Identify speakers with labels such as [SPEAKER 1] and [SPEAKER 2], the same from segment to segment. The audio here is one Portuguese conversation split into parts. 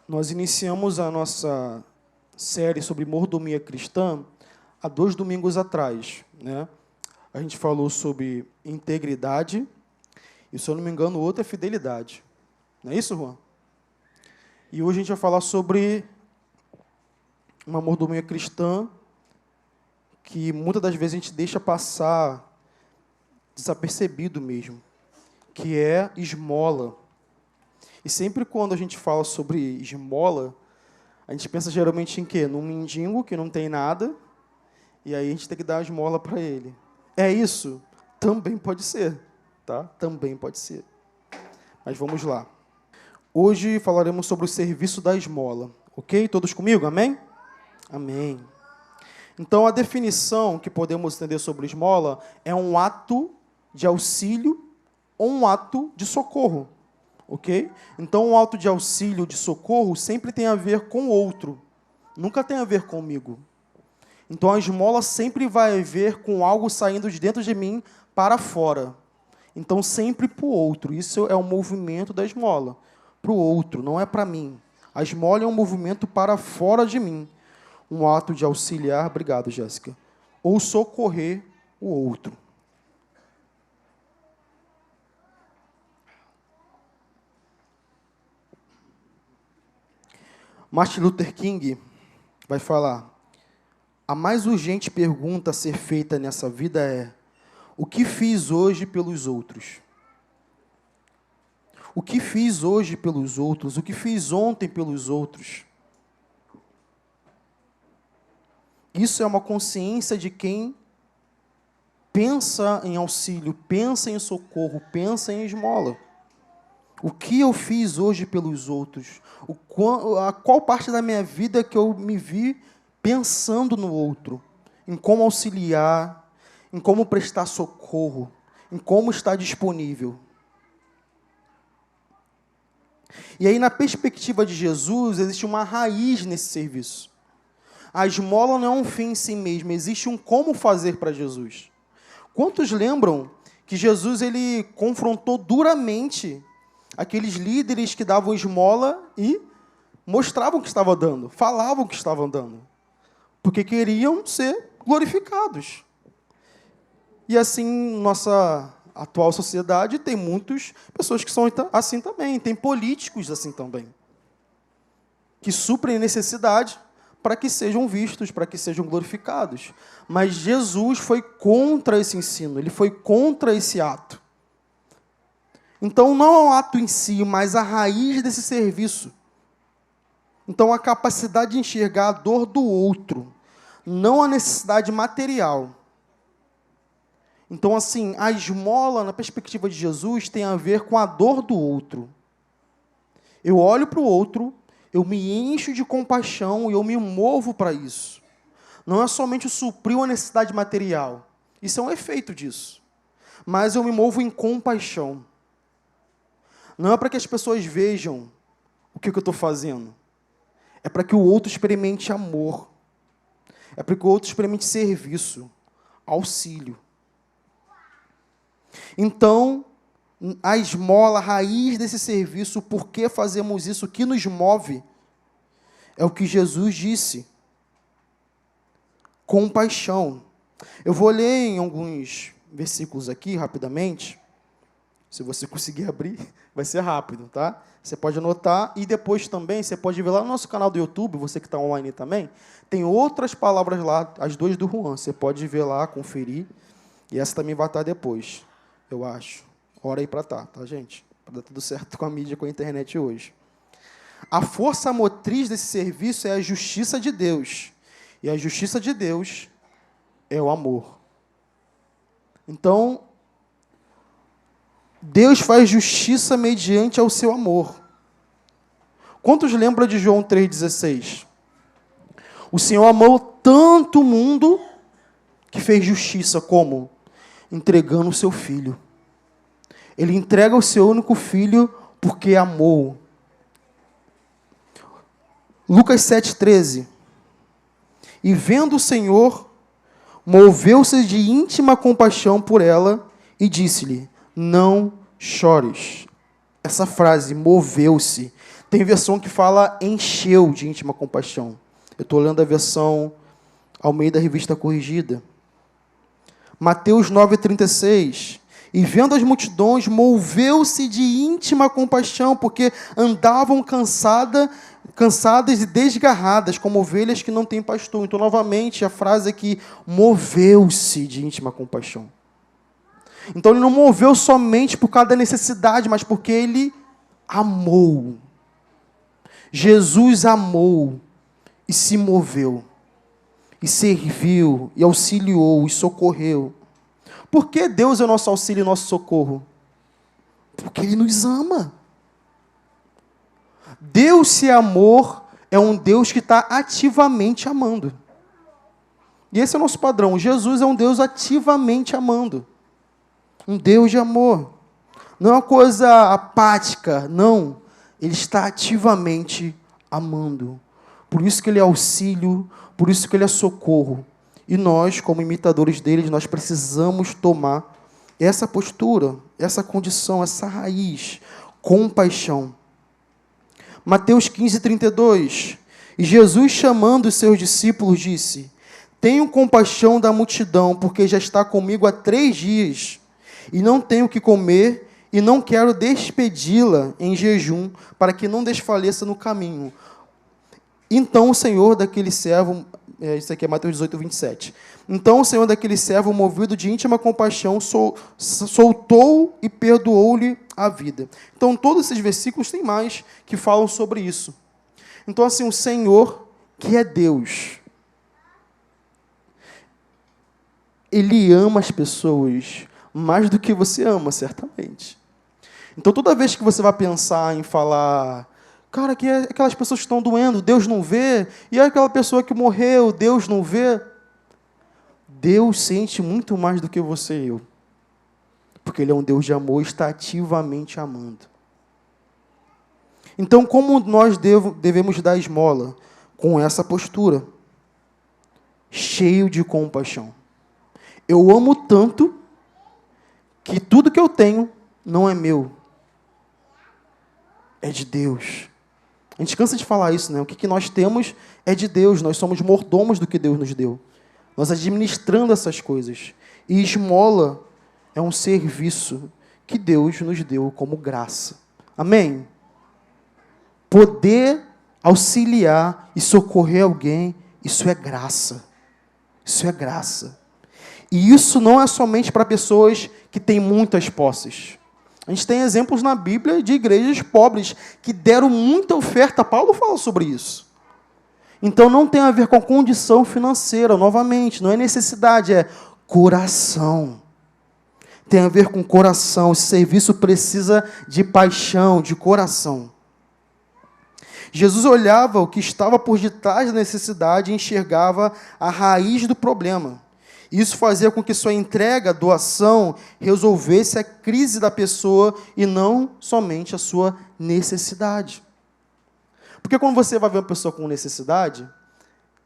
[SPEAKER 1] Nós iniciamos a nossa série sobre mordomia cristã há 2 domingos atrás, né? A gente falou sobre integridade e, se eu não me engano, o outro é fidelidade. Não é isso, Juan? E hoje a gente vai falar sobre uma mordomia cristã que muitas das vezes a gente deixa passar desapercebido mesmo, que é esmola. E sempre quando a gente fala sobre esmola, a gente pensa geralmente em quê? Num mendigo que não tem nada, e aí a gente tem que dar a esmola para ele. É isso? Também pode ser, tá? Também pode ser. Mas vamos lá. Hoje falaremos sobre o serviço da esmola, ok? Todos comigo? Amém? Amém. Então, a definição que podemos entender sobre esmola é um ato de auxílio ou um ato de socorro. Ok? Então, um ato de auxílio, de socorro, sempre tem a ver com o outro. Nunca tem a ver comigo. Então, a esmola sempre vai ver com algo saindo de dentro de mim para fora. Então, sempre para o outro. Isso é o movimento da esmola. Para o outro, não é para mim. A esmola é um movimento para fora de mim. Um ato de auxiliar, obrigado, Jéssica, ou socorrer o outro. Martin Luther King vai falar: a mais urgente pergunta a ser feita nessa vida é: o que fiz hoje pelos outros? O que fiz hoje pelos outros? O que fiz ontem pelos outros? Isso é uma consciência de quem pensa em auxílio, pensa em socorro, pensa em esmola. O que eu fiz hoje pelos outros? Qual parte da minha vida que eu me vi pensando no outro? Em como auxiliar, em como prestar socorro, em como estar disponível. E aí, na perspectiva de Jesus, existe uma raiz nesse serviço. A esmola não é um fim em si mesmo, existe um como fazer para Jesus. Quantos lembram que Jesus ele confrontou duramente aqueles líderes que davam esmola e mostravam que estavam dando, falavam que estavam dando, porque queriam ser glorificados. E assim, nossa atual sociedade tem muitas pessoas que são assim também, tem políticos assim também, que suprem necessidade para que sejam vistos, para que sejam glorificados. Mas Jesus foi contra esse ensino, ele foi contra esse ato. Então, não é o ato em si, mas a raiz desse serviço. Então, a capacidade de enxergar a dor do outro, não a necessidade material. Então, assim, a esmola, na perspectiva de Jesus, tem a ver com a dor do outro. Eu olho para o outro, eu me encho de compaixão e eu me movo para isso. Não é somente o suprir uma necessidade material. Isso é um efeito disso. Mas eu me movo em compaixão. Não é para que as pessoas vejam o que eu estou fazendo. É para que o outro experimente amor. É para que o outro experimente serviço, auxílio. Então, a esmola, a raiz desse serviço, o porquê fazemos isso, o que nos move, é o que Jesus disse. Compaixão. Eu vou ler em alguns versículos aqui, rapidamente. Se você conseguir abrir, vai ser rápido, tá? Você pode anotar e depois também, você pode ver lá no nosso canal do YouTube, você que está online também, tem outras palavras lá, as 2 do Juan. Você pode ver lá, conferir, e essa também vai estar depois, eu acho. Hora aí para tá, gente? Para dar tudo certo com a mídia, com a internet hoje. A força motriz desse serviço é a justiça de Deus. E a justiça de Deus é o amor. Então, Deus faz justiça mediante ao seu amor. Quantos lembram de João 3,16? O Senhor amou tanto o mundo que fez justiça como? Entregando o seu Filho. Ele entrega o seu único Filho porque amou. Lucas 7,13. E vendo o Senhor, moveu-se de íntima compaixão por ela e disse-lhe: não chores. Essa frase, moveu-se, Tem versão que fala encheu de íntima compaixão. Eu estou lendo a versão Almeida Revista Corrigida. Mateus 9,36. E vendo as multidões, moveu-se de íntima compaixão, porque andavam cansadas e desgarradas, como ovelhas que não têm pastor. Então, novamente, a frase aqui, moveu-se de íntima compaixão. Então, ele não moveu somente por causa da necessidade, mas porque ele amou. Jesus amou e se moveu, e serviu, e auxiliou, e socorreu. Por que Deus é o nosso auxílio e nosso socorro? Porque Ele nos ama. Deus, se é amor, é um Deus que está ativamente amando. E esse é o nosso padrão. Jesus é um Deus ativamente amando. Um Deus de amor. Não é uma coisa apática, não. Ele está ativamente amando. Por isso que Ele é auxílio, por isso que Ele é socorro. E nós, como imitadores dele, nós precisamos tomar essa postura, essa condição, essa raiz, compaixão. Mateus 15:32. E Jesus, chamando os seus discípulos, disse: tenho compaixão da multidão, porque já está comigo há 3 dias, e não tenho o que comer, e não quero despedi-la em jejum, para que não desfaleça no caminho. Então o Senhor daquele servo... Isso aqui é Mateus 18:27. Então o Senhor daquele servo, movido de íntima compaixão, soltou e perdoou-lhe a vida. Então, todos esses versículos têm mais que falam sobre isso. Então, assim, o Senhor, que é Deus, Ele ama as pessoas mais do que você ama, certamente. Então, toda vez que você vai pensar em falar... Cara, que aquelas pessoas que estão doendo, Deus não vê. E aquela pessoa que morreu, Deus não vê. Deus sente muito mais do que você e eu. Porque Ele é um Deus de amor e está ativamente amando. Então, como nós devemos dar esmola? Com essa postura. Cheio de compaixão. Eu amo tanto que tudo que eu tenho não é meu. É de Deus. A gente cansa de falar isso, né? O que nós temos é de Deus. Nós somos mordomos do que Deus nos deu. Nós administrando essas coisas. E esmola é um serviço que Deus nos deu como graça. Amém? Poder auxiliar e socorrer alguém, isso é graça. Isso é graça. E isso não é somente para pessoas que têm muitas posses. A gente tem exemplos na Bíblia de igrejas pobres que deram muita oferta. Paulo fala sobre isso. Então, não tem a ver com condição financeira, novamente. Não é necessidade, é coração. Tem a ver com coração. Esse serviço precisa de paixão, de coração. Jesus olhava o que estava por detrás da necessidade e enxergava a raiz do problema. Isso fazia com que sua entrega, doação, resolvesse a crise da pessoa e não somente a sua necessidade. Porque quando você vai ver uma pessoa com necessidade,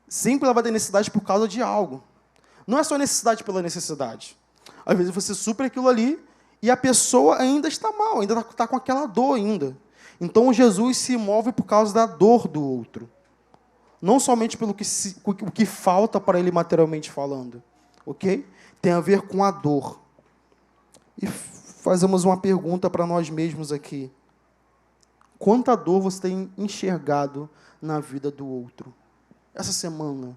[SPEAKER 1] sempre ela vai ter necessidade por causa de algo. Não é só necessidade pela necessidade. Às vezes você supre aquilo ali e a pessoa ainda está mal, ainda está com aquela dor ainda. Então Jesus se move por causa da dor do outro. Não somente pelo o que falta para ele materialmente falando. Ok? Tem a ver com a dor. E fazemos uma pergunta para nós mesmos aqui. Quanta dor você tem enxergado na vida do outro? Essa semana,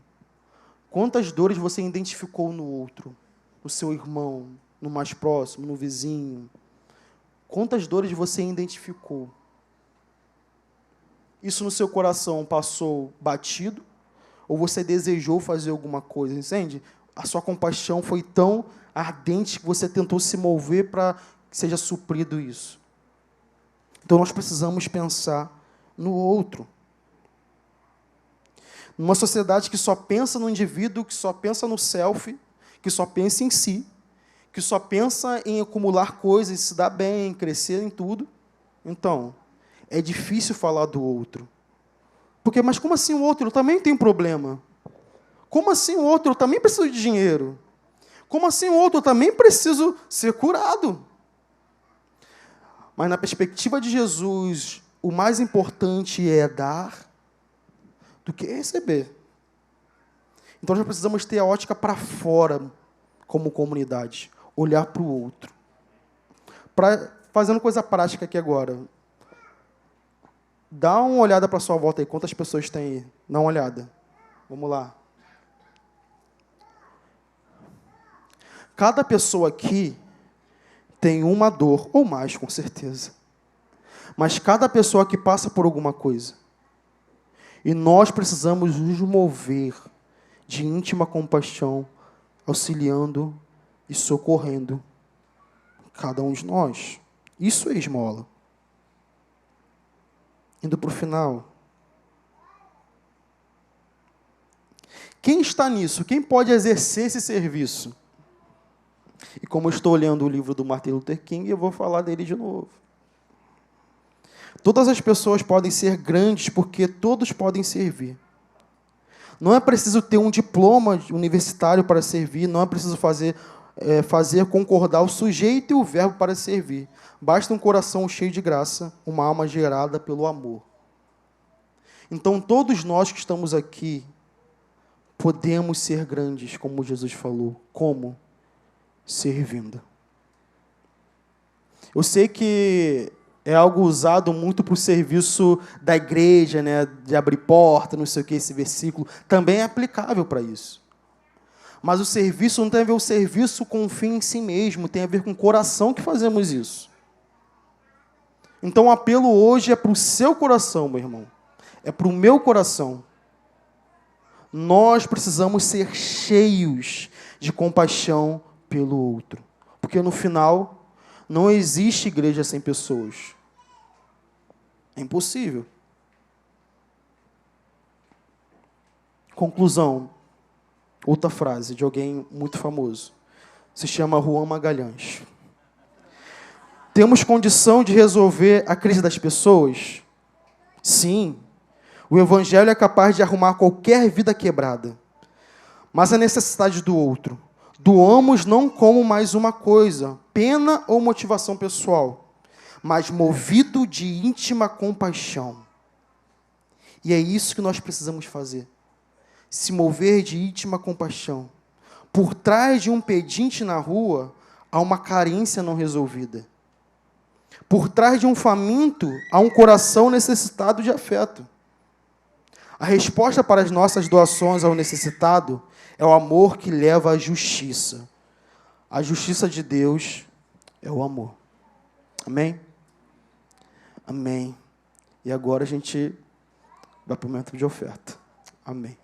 [SPEAKER 1] quantas dores você identificou no outro? No seu irmão, no mais próximo, no vizinho? Quantas dores você identificou? Isso no seu coração passou batido? Ou você desejou fazer alguma coisa? Entende? A sua compaixão foi tão ardente que você tentou se mover para que seja suprido isso. Então, nós precisamos pensar no outro. Numa sociedade que só pensa no indivíduo, que só pensa no selfie, que só pensa em si, que só pensa em acumular coisas, se dar bem, crescer em tudo. Então, é difícil falar do outro. Porque, mas como assim o outro? Eu também tenho problema. Como assim o outro? Eu também preciso de dinheiro. Como assim o outro? Eu também preciso ser curado. Mas na perspectiva de Jesus, o mais importante é dar do que receber. Então, nós precisamos ter a ótica para fora, como comunidade. Olhar para o outro. Fazendo coisa prática aqui agora. Dá uma olhada para a sua volta aí. Quantas pessoas tem aí? Dá uma olhada. Vamos lá. Cada pessoa aqui tem uma dor, ou mais, com certeza. Mas cada pessoa que passa por alguma coisa. E nós precisamos nos mover de íntima compaixão, auxiliando e socorrendo cada um de nós. Isso é esmola. Indo para o final. Quem está nisso? Quem pode exercer esse serviço? E como eu estou olhando o livro do Martin Luther King, eu vou falar dele de novo. Todas as pessoas podem ser grandes porque todos podem servir. Não é preciso ter um diploma universitário para servir, não é preciso fazer concordar o sujeito e o verbo para servir. Basta um coração cheio de graça, uma alma gerada pelo amor. Então, todos nós que estamos aqui podemos ser grandes, como Jesus falou. Como? Servindo. Eu sei que é algo usado muito para o serviço da igreja, né, de abrir porta, não sei o que, esse versículo. Também é aplicável para isso. Mas o serviço não tem a ver o serviço com o fim em si mesmo, tem a ver com o coração que fazemos isso. Então o apelo hoje é para o seu coração, meu irmão. É para o meu coração. Nós precisamos ser cheios de compaixão pelo outro. Porque no final, não existe igreja sem pessoas. É impossível. Conclusão. Outra frase de alguém muito famoso. Se chama Juan Magalhães. Temos condição de resolver a crise das pessoas? Sim. O Evangelho é capaz de arrumar qualquer vida quebrada. Mas a necessidade do outro. Doamos não como mais uma coisa, pena ou motivação pessoal, mas movido de íntima compaixão. E é isso que nós precisamos fazer. Se mover de íntima compaixão. Por trás de um pedinte na rua, há uma carência não resolvida. Por trás de um faminto, há um coração necessitado de afeto. A resposta para as nossas doações ao necessitado é o amor que leva à justiça. A justiça de Deus é o amor. Amém? Amém. E agora a gente vai para o momento de oferta. Amém.